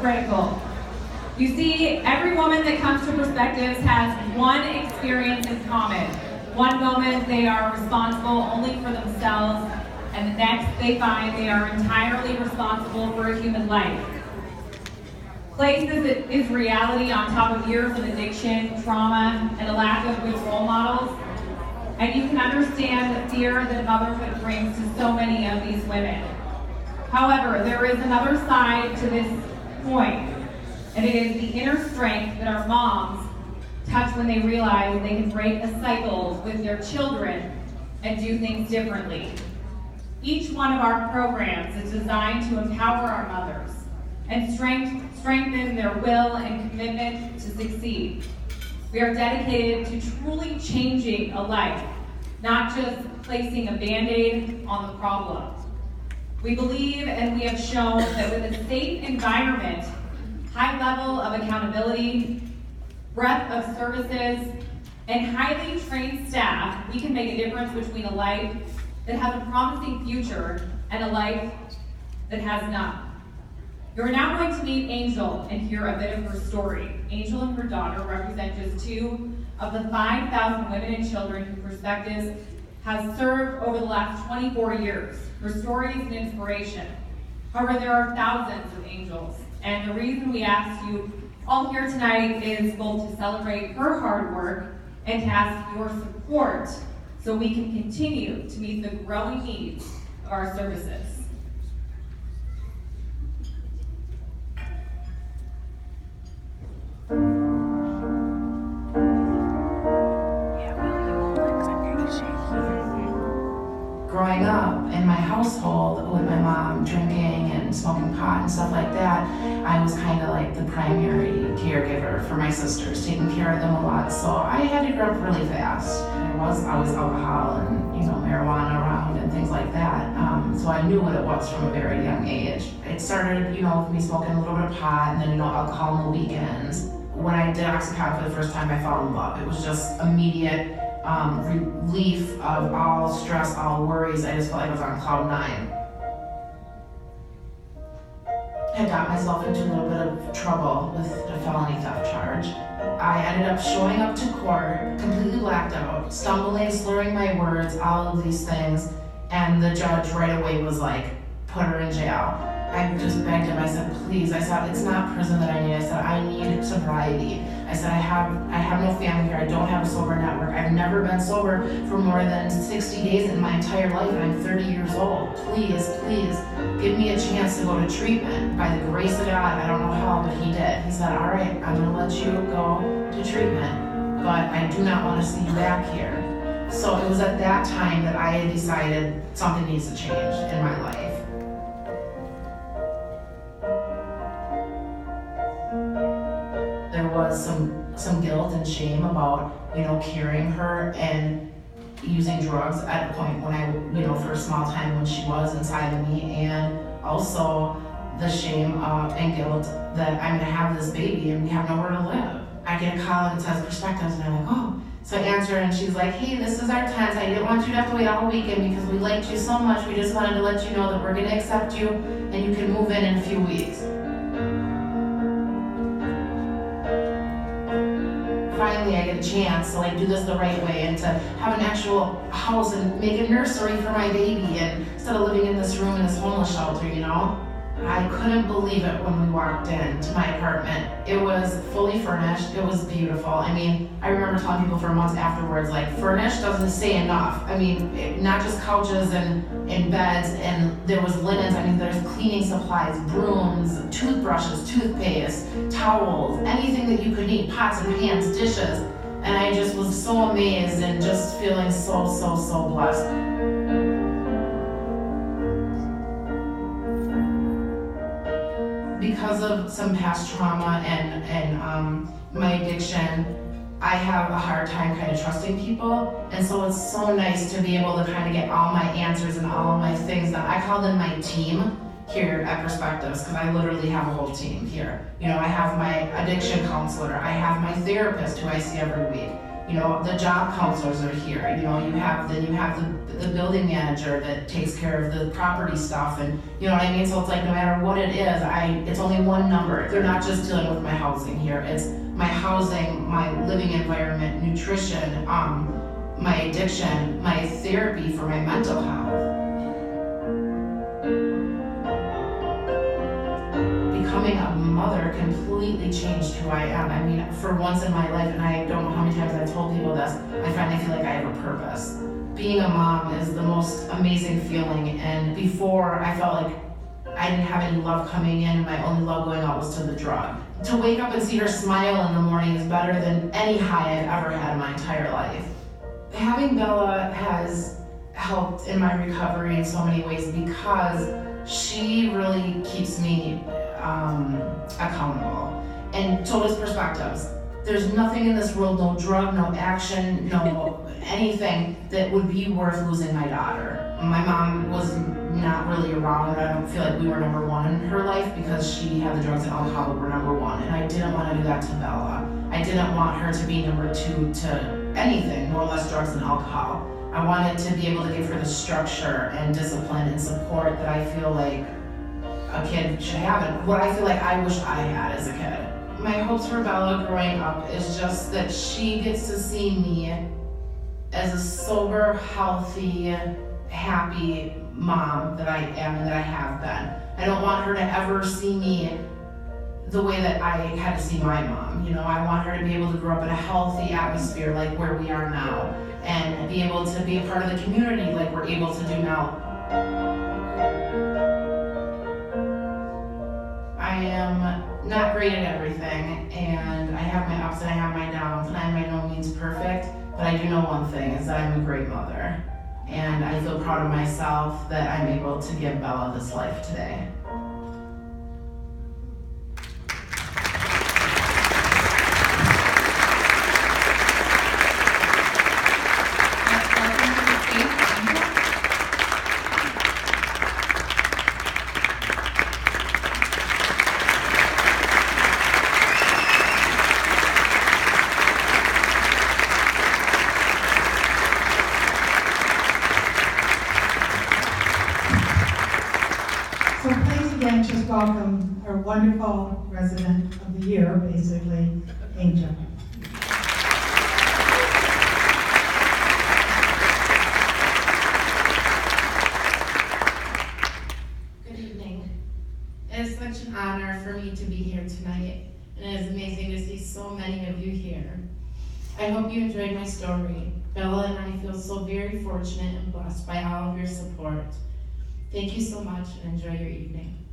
critical. You see, every woman that comes to Perspectives has one experience in common. One moment they are responsible only for themselves, and the next they find they are entirely responsible for a human life. Place is reality on top of years of addiction, trauma, and a lack of good role models. And you can understand the fear that motherhood brings to so many of these women. However, there is another side to this point, and it is the inner strength that our moms touch when they realize they can break a cycle with their children and do things differently. Each one of our programs is designed to empower our mothers and strengthen their will and commitment to succeed. We are dedicated to truly changing a life, not just placing a Band-Aid on the problem. We believe and we have shown that with a safe environment, high level of accountability, breadth of services, and highly trained staff, we can make a difference between a life that has a promising future and a life that has none. You're now going to meet Angel and hear a bit of her story. Angel and her daughter represent just 2 of the 5,000 women and children who Perspectives has served over the last 24 years. Her story is an inspiration. However, there are thousands of angels, and the reason we asked you all here tonight is both to celebrate her hard work and to ask your support so we can continue to meet the growing needs of our services. Growing up in my household with my mom drinking and smoking pot and stuff like that, I was kind of like the primary caregiver for my sisters, taking care of them a lot. So I had to grow up really fast. There was always alcohol and marijuana around and things like that. So I knew what it was from a very young age. It started, with me smoking a little bit of pot and then alcohol on the weekends. When I did Oxycontin for the first time, I fell in love. It was just immediate relief of all stress, all worries. I just felt like I was on cloud 9. I got myself into a little bit of trouble with a felony theft charge. I ended up showing up to court, completely blacked out, stumbling, slurring my words, all of these things, and the judge right away was like, put her in jail. I just begged him, I said, please. I said, it's not prison that I need. I said, I need sobriety. I said, I have no family here. I don't have a sober network. I've never been sober for more than 60 days in my entire life, and I'm 30 years old. Please, please, give me a chance to go to treatment. By the grace of God, I don't know how, but he did. He said, all right, I'm gonna let you go to treatment, but I do not want to see you back here. So it was at that time that I had decided something needs to change in my life. There was some guilt and shame about, carrying her and using drugs at a point when I, for a small time when she was inside of me, and also the shame and guilt that I'm gonna have this baby and we have nowhere to live. I get a call and it says Perspectives, and I'm like, oh. So I answer and she's like, hey, this is our tent. I didn't want you to have to wait all weekend because we liked you so much. We just wanted to let you know that we're gonna accept you and you can move in a few weeks. Finally, I get a chance to do this the right way and to have an actual house and make a nursery for my baby, and instead of living in this room in this homeless shelter, I couldn't believe it when we walked into my apartment. It was fully furnished. It was beautiful. I remember telling people for months afterwards, furnished doesn't say enough. Not just couches and beds, and there was linens. There's cleaning supplies, brooms, toothbrushes, toothpaste, towels, anything that you could need, pots and pans, dishes. And I just was so amazed and just feeling so, so, so blessed. Because of some past trauma and my addiction, I have a hard time kind of trusting people, and so it's so nice to be able to kind of get all my answers and all of my things done. I call them my team here at Perspectives, because I literally have a whole team here. I have my addiction counselor, I have my therapist who I see every week. You know, the job counselors are here. You know, you have the building manager that takes care of the property stuff, and you know what I mean. So it's like no matter what it is, it's only one number. They're not just dealing with my housing here. It's my housing, my living environment, nutrition, my addiction, my therapy for my mental health. Becoming a mother completely changed who I am. I mean, for once in my life, and I don't know how many times I've told people this, I finally feel like I have a purpose. Being a mom is the most amazing feeling, and before I felt like I didn't have any love coming in, and my only love going out was to the drug. To wake up and see her smile in the morning is better than any high I've ever had in my entire life. Having Bella has helped in my recovery in so many ways because she really keeps me accountable. And so does perspectives. There's nothing in this world, no drug, no action, no anything that would be worth losing my daughter. My mom was not really around. I don't feel like we were number one in her life because she had the drugs and alcohol that were number one. And I didn't want to do that to Bella. I didn't want her to be number two to anything, more or less drugs and alcohol. I wanted to be able to give her the structure and discipline and support that I feel like a kid should have, and what I feel like I wish I had as a kid. My hopes for Bella growing up is just that she gets to see me as a sober, healthy, happy mom that I am and that I have been. I don't want her to ever see me the way that I had to see my mom. You know, I want her to be able to grow up in a healthy atmosphere like where we are now, and be able to be a part of the community like we're able to do now. I am not great at everything, and I have my ups and I have my downs, and I'm by no means perfect, but I do know one thing, is that I'm a great mother. And I feel proud of myself that I'm able to give Bella this life today. So please again, just welcome our wonderful resident of the year, basically, Angel. Good evening. It is such an honor for me to be here tonight, and it is amazing to see so many of you here. I hope you enjoyed my story. Bella and I feel so very fortunate and blessed by all of your support. Thank you so much, and enjoy your evening.